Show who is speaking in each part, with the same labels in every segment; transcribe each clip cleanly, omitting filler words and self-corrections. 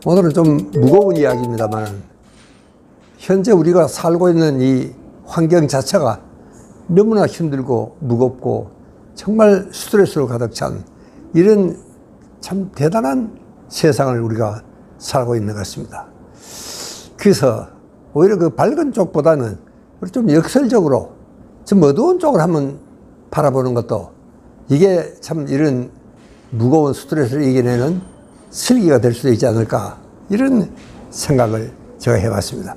Speaker 1: 오늘은 좀 무거운 이야기입니다만, 현재 우리가 살고 있는 이 환경 자체가 너무나 힘들고 무겁고 정말 스트레스로 가득 찬 이런 참 대단한 세상을 우리가 살고 있는 것 같습니다. 그래서 오히려 그 밝은 쪽보다는 좀 역설적으로 좀 어두운 쪽을 한번 바라보는 것도 이게 참 이런 무거운 스트레스를 이겨내는 슬기가 될 수도 있지 않을까, 이런 생각을 제가 해봤습니다.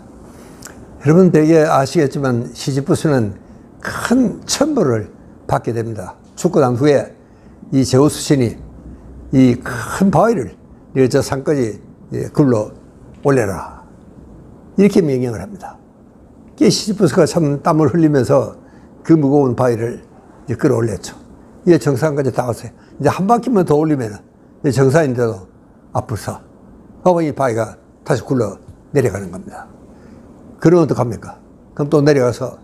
Speaker 1: 여러분 대개 아시겠지만 시지프스는 큰 천벌을 받게 됩니다. 죽고 난 후에 이 제우스 신이 이 큰 바위를 저 산까지 굴러 올려라, 이렇게 명령을 합니다. 시지프스가 참 땀을 흘리면서 그 무거운 바위를 끌어올렸죠. 이제 정상까지 다 왔어요. 이제 한 바퀴만 더 올리면 정상인데도 앞불서 이 바위가 다시 굴러 내려가는 겁니다. 그러면 어떡합니까? 그럼 또 내려가서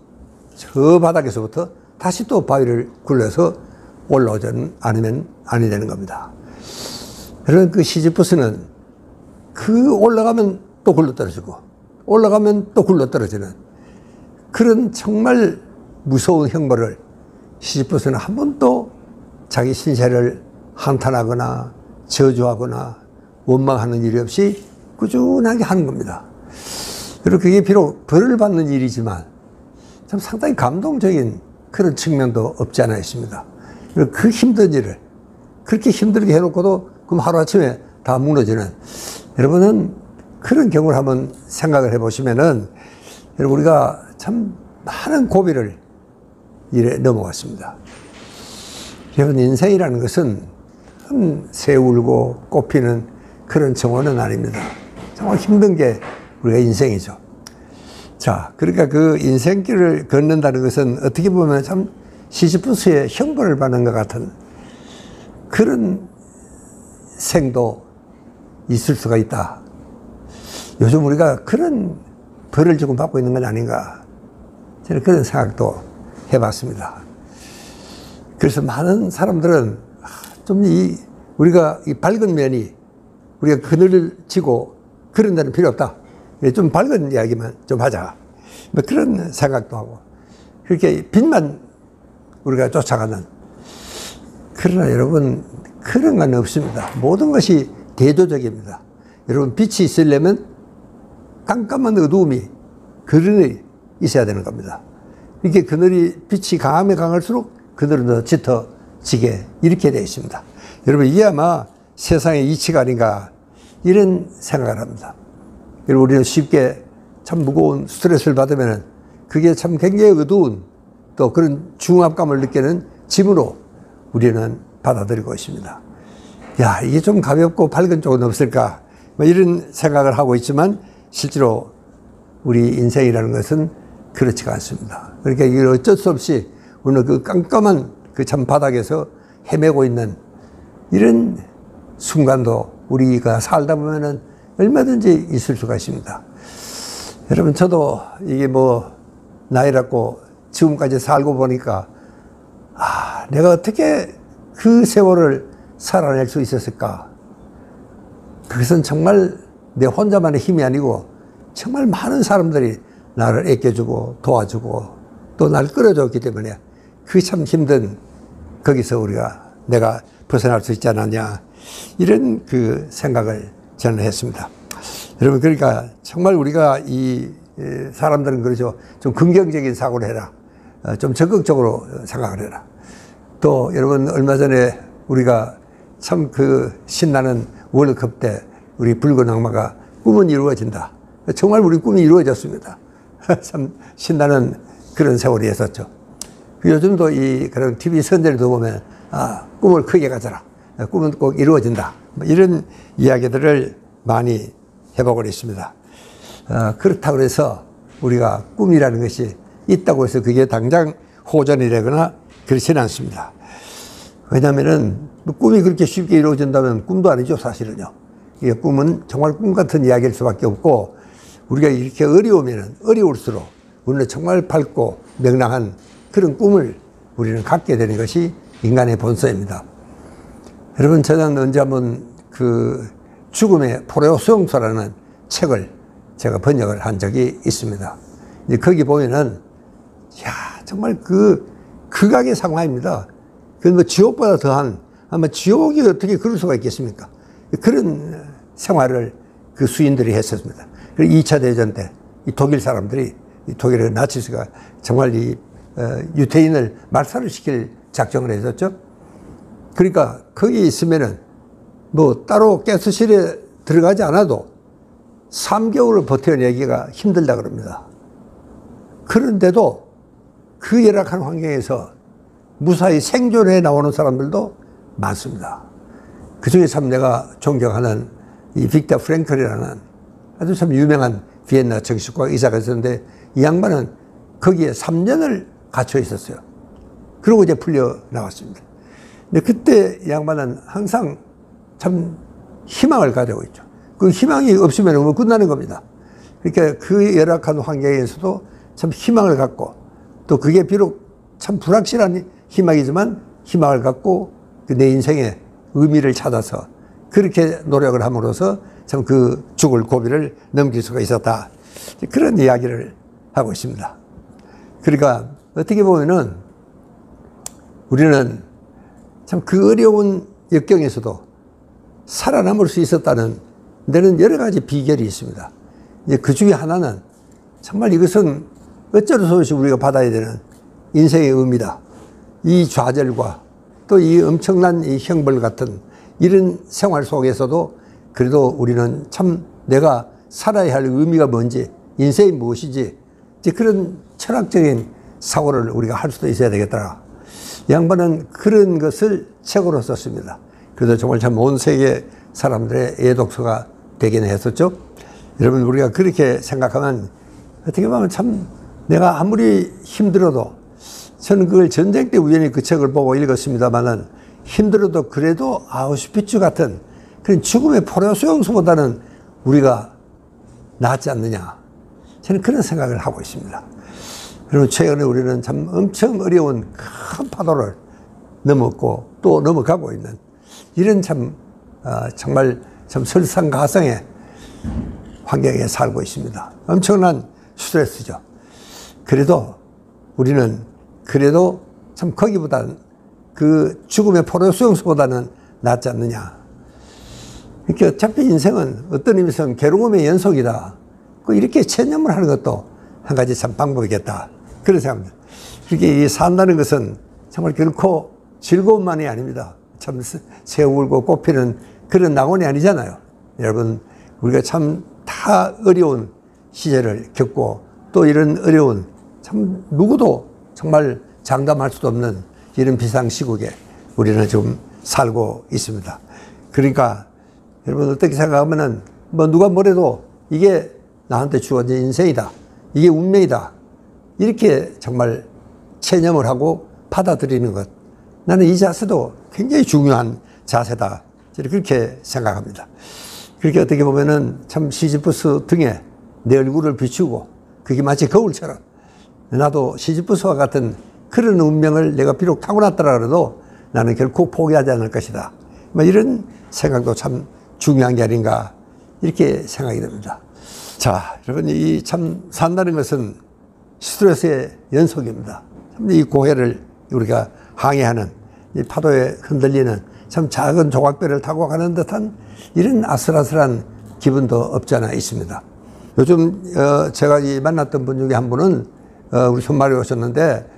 Speaker 1: 저 바닥에서부터 다시 또 바위를 굴려서 올라오지 않으면 아니 되는 겁니다. 그런 그 시지프스는 그 올라가면 또 굴러 떨어지고 올라가면 또 굴러 떨어지는 그런 정말 무서운 형벌을 시지프스는 한 번도 자기 신세를 한탄하거나 저주하거나 원망하는 일이 없이 꾸준하게 하는 겁니다. 그리고 그게 비록 벌을 받는 일이지만 참 상당히 감동적인 그런 측면도 없지 않아 있습니다. 그리고 그 힘든 일을 그렇게 힘들게 해놓고도 그럼 하루아침에 다 무너지는, 여러분은 그런 경우를 한번 생각을 해보시면은 여러분 우리가 참 많은 고비를 이래 넘어갔습니다. 여러분 인생이라는 것은 새울고 꽃피는 그런 정원은 아닙니다. 정말 힘든 게 우리가 인생이죠. 자, 그러니까 그 인생길을 걷는다는 것은 어떻게 보면 참 시지프스의 형벌을 받는 것 같은 그런 생도 있을 수가 있다. 요즘 우리가 그런 벌을 조금 받고 있는 건 아닌가, 저는 그런 생각도 해봤습니다. 그래서 많은 사람들은 좀 우리가 이 밝은 면이 우리가 그늘을 치고 그런 데는 필요 없다, 좀 밝은 이야기만 좀 하자, 뭐 그런 생각도 하고 그렇게 빛만 우리가 쫓아가는, 그러나 여러분 그런 건 없습니다. 모든 것이 대조적입니다. 여러분 빛이 있으려면 깜깜한 어두움이 그늘이 있어야 되는 겁니다. 이렇게 그늘이 빛이 강하면 강할수록 그늘은 더 짙어지게 이렇게 되어 있습니다. 여러분 이게 아마 세상의 이치가 아닌가, 이런 생각을 합니다. 그리고 우리는 쉽게 참 무거운 스트레스를 받으면 그게 참 굉장히 어두운 또 그런 중압감을 느끼는 짐으로 우리는 받아들이고 있습니다. 야, 이게 좀 가볍고 밝은 쪽은 없을까, 뭐 이런 생각을 하고 있지만 실제로 우리 인생이라는 것은 그렇지가 않습니다. 그러니까 이게 어쩔 수 없이 오늘 그 깜깜한 그 참 바닥에서 헤매고 있는 이런 순간도 우리가 살다 보면은 얼마든지 있을 수가 있습니다. 여러분 저도 이게 뭐 나이라고 지금까지 살고 보니까 내가 어떻게 그 세월을 살아낼 수 있었을까. 그것은 정말 내 혼자만의 힘이 아니고 정말 많은 사람들이 나를 애껴주고 도와주고 또 날 끌어줬기 때문에 그 참 힘든 거기서 내가 벗어날 수 있지 않았냐, 이런 그 생각을 저는 했습니다. 여러분 그러니까 정말 우리가 이 사람들은 그러죠. 좀 긍정적인 사고를 해라. 좀 적극적으로 생각을 해라. 또 여러분 얼마 전에 우리가 참 그 신나는 월드컵 때 우리 붉은 악마가 꿈은 이루어진다. 정말 우리 꿈이 이루어졌습니다. 참 신나는 그런 세월이 있었죠. 요즘도 이 그런 TV 선전을 보면 꿈을 크게 가져라. 꿈은 꼭 이루어진다. 이런 이야기들을 많이 해보고 있습니다. 그렇다고 해서 우리가 꿈이라는 것이 있다고 해서 그게 당장 호전이 되거나 그렇지는 않습니다. 왜냐하면은 꿈이 그렇게 쉽게 이루어진다면 꿈도 아니죠, 사실은요. 이게 꿈은 정말 꿈 같은 이야기일 수밖에 없고, 우리가 이렇게 어려우면 어려울수록 우리는 정말 밝고 명랑한 그런 꿈을 우리는 갖게 되는 것이 인간의 본성입니다. 여러분 저는 언제 한번 죽음의 포로수용소라는 책을 제가 번역을 한 적이 있습니다. 거기 보면은, 정말 극악의 상황입니다. 뭐 지옥보다 더한, 아마 지옥이 어떻게 그럴 수가 있겠습니까? 그런 생활을 그 수인들이 했었습니다. 그리고 2차 대전 때 이 독일 사람들이, 이 독일의 나치스가 정말 이 유태인을 말살을 시킬 작정을 했었죠. 그러니까 거기 있으면은 뭐 따로 가스실에 들어가지 않아도 3개월을 버텨내기가 힘들다 그럽니다. 그런데도 그 열악한 환경에서 무사히 생존해 나오는 사람들도 많습니다. 그 중에 참 내가 존경하는 이 빅터 프랭클이라는 아주 참 유명한 비엔나 정신과 의사가 있었는데, 이 양반은 거기에 3년을 갇혀 있었어요. 그러고 이제 풀려 나왔습니다. 근데 그때 이 양반은 항상 참 희망을 가지고 있죠. 그 희망이 없으면 뭐 끝나는 겁니다. 그러니까 그 열악한 환경에서도 참 희망을 갖고, 또 그게 비록 참 불확실한 희망이지만 희망을 갖고 내 인생의 의미를 찾아서 그렇게 노력을 함으로써 참 그 죽을 고비를 넘길 수가 있었다. 그런 이야기를 하고 있습니다. 그러니까 어떻게 보면은 우리는 참 그 어려운 역경에서도 살아남을 수 있었다는 데는 여러 가지 비결이 있습니다. 이제 그 중에 하나는 정말 이것은 어쩔 수 없이 우리가 받아야 되는 인생의 의미다. 이 좌절과 또 이 엄청난 이 형벌 같은 이런 생활 속에서도 그래도 우리는 참 내가 살아야 할 의미가 뭔지, 인생이 무엇이지, 이제 그런 철학적인 사고를 우리가 할 수도 있어야 되겠다. 양반은 그런 것을 책으로 썼습니다. 그래서 정말 참 온 세계 사람들의 애독서가 되긴 했었죠. 여러분, 우리가 그렇게 생각하면 어떻게 보면 참 내가 아무리 힘들어도, 저는 그걸 전쟁 때 우연히 그 책을 보고 읽었습니다만은, 힘들어도 그래도 아우슈비츠 같은 그런 죽음의 포로 수용소보다는 우리가 낫지 않느냐. 저는 그런 생각을 하고 있습니다. 그리고 최근에 우리는 참 엄청 어려운 큰 파도를 넘었고 또 넘어가고 있는 이런 참 정말 참 설상가상의 환경에 살고 있습니다. 엄청난 스트레스죠. 그래도 우리는 그래도 참 거기보다는, 그 죽음의 포로 수용소보다는 낫지 않느냐. 이렇게 어차피 인생은 어떤 의미에서는 괴로움의 연속이다. 이렇게 체념을 하는 것도 한 가지 참 방법이겠다. 그런 생각입니다. 그렇게 산다는 것은 정말 결코 즐거움만이 아닙니다. 참 새우 울고 꽃피는 그런 낙원이 아니잖아요. 여러분, 우리가 참 다 어려운 시절을 겪고 또 이런 어려운, 참 누구도 정말 장담할 수도 없는 이런 비상시국에 우리는 지금 살고 있습니다. 그러니까 여러분, 어떻게 생각하면은 뭐 누가 뭐래도 이게 나한테 주어진 인생이다, 이게 운명이다, 이렇게 정말 체념을 하고 받아들이는 것, 나는 이 자세도 굉장히 중요한 자세다, 그렇게 생각합니다. 그렇게 어떻게 보면은 참 시지프스 등에 내 얼굴을 비추고, 그게 마치 거울처럼 나도 시지프스와 같은 그런 운명을 내가 비록 타고났더라 그래도 나는 결코 포기하지 않을 것이다, 뭐 이런 생각도 참 중요한 게 아닌가, 이렇게 생각이 됩니다. 자, 여러분, 이 참 산다는 것은 스트레스의 연속입니다. 참 이 고해를 우리가 항해하는, 이 파도에 흔들리는 참 작은 조각배를 타고 가는 듯한 이런 아슬아슬한 기분도 없지 않아 있습니다. 요즘 제가 만났던 분 중에 한 분은 우리 손말에 오셨는데,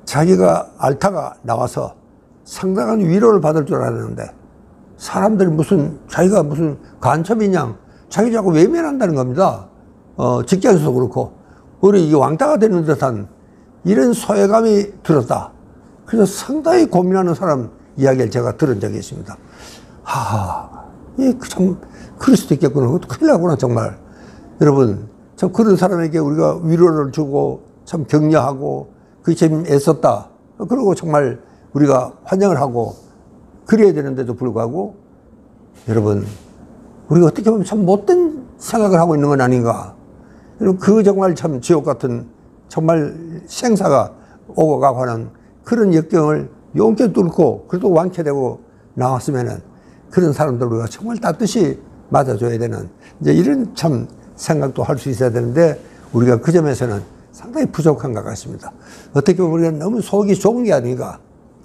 Speaker 1: 자기가 알타가 나와서 상당한 위로를 받을 줄 알았는데 사람들이 자기가 무슨 간첩이냐, 자기 자꾸 외면한다는 겁니다. 직장에서도 그렇고, 우리 이게 왕따가 되는 듯한 이런 소외감이 들었다. 그래서 상당히 고민하는 사람 이야기를 제가 들은 적이 있습니다. 참 그럴 수도 있겠구나. 그것도 큰일 나구나, 정말. 여러분, 참 그런 사람에게 우리가 위로를 주고 참 격려하고 그게 참 애썼다. 그리고 정말 우리가 환영을 하고 그래야 되는데도 불구하고, 여러분, 우리가 어떻게 보면 참 못된 생각을 하고 있는 건 아닌가. 그 정말 참 지옥 같은 정말 생사가 오고 가고 하는 그런 역경을 용케 뚫고 그래도 완쾌되고 나왔으면은 그런 사람들 우리가 정말 따뜻이 맞아줘야 되는 이제 이런 참 생각도 할 수 있어야 되는데 우리가 그 점에서는 상당히 부족한 것 같습니다. 어떻게 보면 우리가 너무 속이 좁은 게 아닌가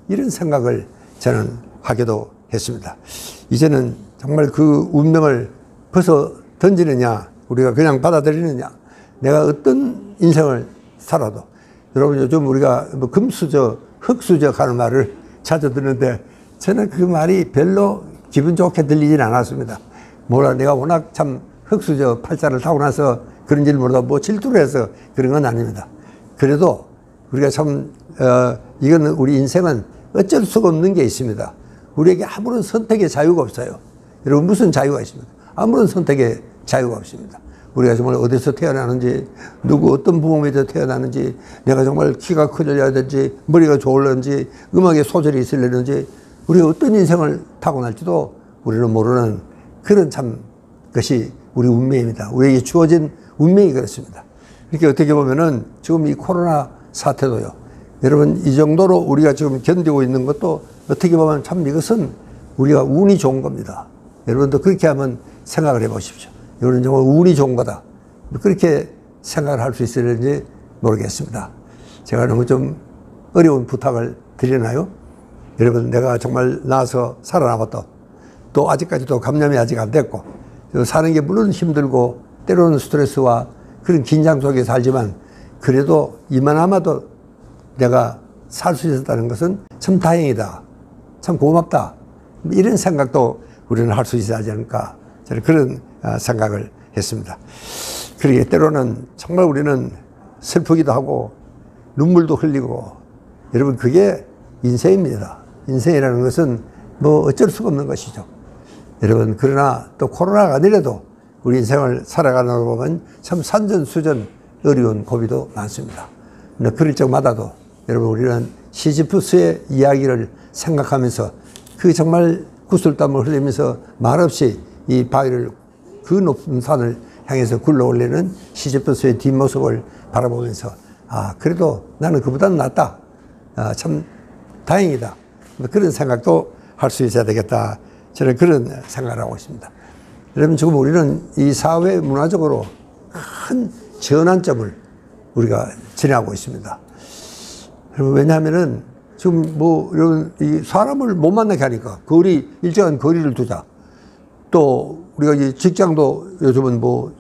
Speaker 1: 이런 생각을 저는 하기도 했습니다. 이제는 정말 그 운명을 벗어 던지느냐 우리가 그냥 받아들이느냐 내가 어떤 인생을 살아도 여러분 요즘 우리가 뭐 금수저 흙수저 하는 말을 자주 듣는데 저는 그 말이 별로 기분 좋게 들리진 않았습니다. 뭐라 내가 워낙 참 흙수저 팔자를 타고 나서 그런지를 모르다 뭐 질투를 해서 그런 건 아닙니다. 그래도 우리가 참 이거는 우리 인생은 어쩔 수가 없는 게 있습니다. 우리에게 아무런 선택의 자유가 없어요. 여러분 무슨 자유가 있습니까? 아무런 선택의 자유가 없습니다. 우리가 정말 어디서 태어나는지 누구 어떤 부모 밑에 태어나는지 내가 정말 키가 커져야 될지 머리가 좋을는지 음악에 소질이 있으려는지 우리가 어떤 인생을 타고날지도 우리는 모르는 그런 참 것이 우리 운명입니다. 우리에게 주어진 운명이 그렇습니다. 이렇게 어떻게 보면은 지금 이 코로나 사태도요. 여러분 이 정도로 우리가 지금 견디고 있는 것도 어떻게 보면 참 이것은 우리가 운이 좋은 겁니다. 여러분도 그렇게 한번 생각을 해 보십시오. 이거는 정말 운이 좋은 거다. 그렇게 생각을 할 수 있을지 모르겠습니다. 제가 너무 좀 어려운 부탁을 드리나요? 여러분 내가 정말 나와서 살아남았다. 또 아직까지도 감염이 아직 안 됐고 사는 게 물론 힘들고 때로는 스트레스와 그런 긴장 속에 살지만 그래도 이만하마도 내가 살 수 있었다는 것은 참 다행이다. 참 고맙다. 이런 생각도 우리는 할 수 있어야 하지 않을까. 저는 그런 생각을 했습니다. 그러게 때로는 정말 우리는 슬프기도 하고 눈물도 흘리고 여러분 그게 인생입니다. 인생이라는 것은 뭐 어쩔 수가 없는 것이죠. 여러분 그러나 또 코로나가 아니라도 우리 인생을 살아가는 걸 보면 참 산전수전 어려운 고비도 많습니다. 근데 그럴 적마다도 여러분 우리는 시지프스의 이야기를 생각하면서 그 정말 구슬땀을 흘리면서 말없이 이 바위를 그 높은 산을 향해서 굴러올리는 시지프스의 뒷모습을 바라보면서 아 그래도 나는 그보다는 낫다. 아, 참 다행이다. 그런 생각도 할 수 있어야 되겠다. 저는 그런 생각을 하고 있습니다. 여러분 지금 우리는 이 사회 문화적으로 큰 전환점을 우리가 지나고 있습니다. 왜냐하면은 지금 뭐 이런 이 사람을 못 만나게 하니까 일정한 거리를 두자. 또 우리가 이 직장도 요즘은 뭐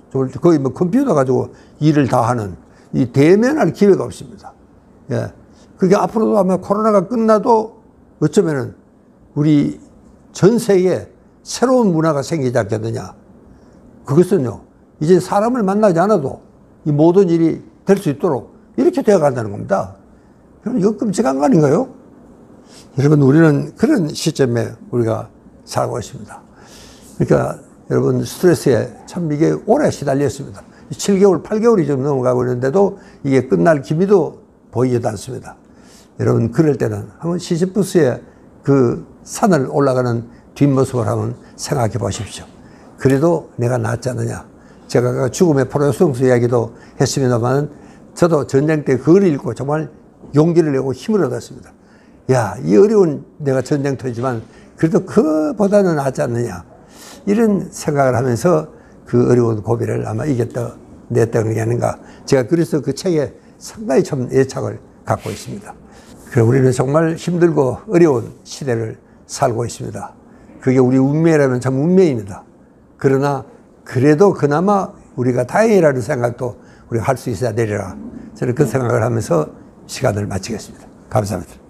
Speaker 1: 거의 뭐 컴퓨터 가지고 일을 다 하는 이 대면할 기회가 없습니다. 예. 그게 앞으로도 아마 코로나가 끝나도 어쩌면은 우리 전 세계에 새로운 문화가 생기지 않겠느냐. 그것은요, 이제 사람을 만나지 않아도 이 모든 일이 될 수 있도록 이렇게 되어 간다는 겁니다. 그럼 이거 끔찍한 거 아닌가요? 여러분, 우리는 그런 시점에 우리가 살고 있습니다. 그러니까 여러분, 스트레스에 참 이게 오래 시달렸습니다. 7개월, 8개월이 좀 넘어가고 있는데도 이게 끝날 기미도 보이지도 않습니다. 여러분, 그럴 때는 한번 시지프스의 그 산을 올라가는 뒷모습을 한번 생각해 보십시오. 그래도 내가 낫지 않느냐. 제가 죽음의 포로성수 이야기도 했습니다만 저도 전쟁 때 그걸 읽고 정말 용기를 내고 힘을 얻었습니다. 야, 이 어려운 내가 전쟁터지만 그래도 그보다는 낫지 않느냐. 이런 생각을 하면서 그 어려운 고비를 아마 냈다는 게 아닌가. 제가 그래서 그 책에 상당히 참 애착을 갖고 있습니다. 그래서 우리는 정말 힘들고 어려운 시대를 살고 있습니다. 그게 우리 운명이라면 참 운명입니다. 그러나 그래도 그나마 우리가 다행이라는 생각도 우리가 할 수 있어야 되리라. 저는 그 생각을 하면서 시간을 마치겠습니다. 감사합니다.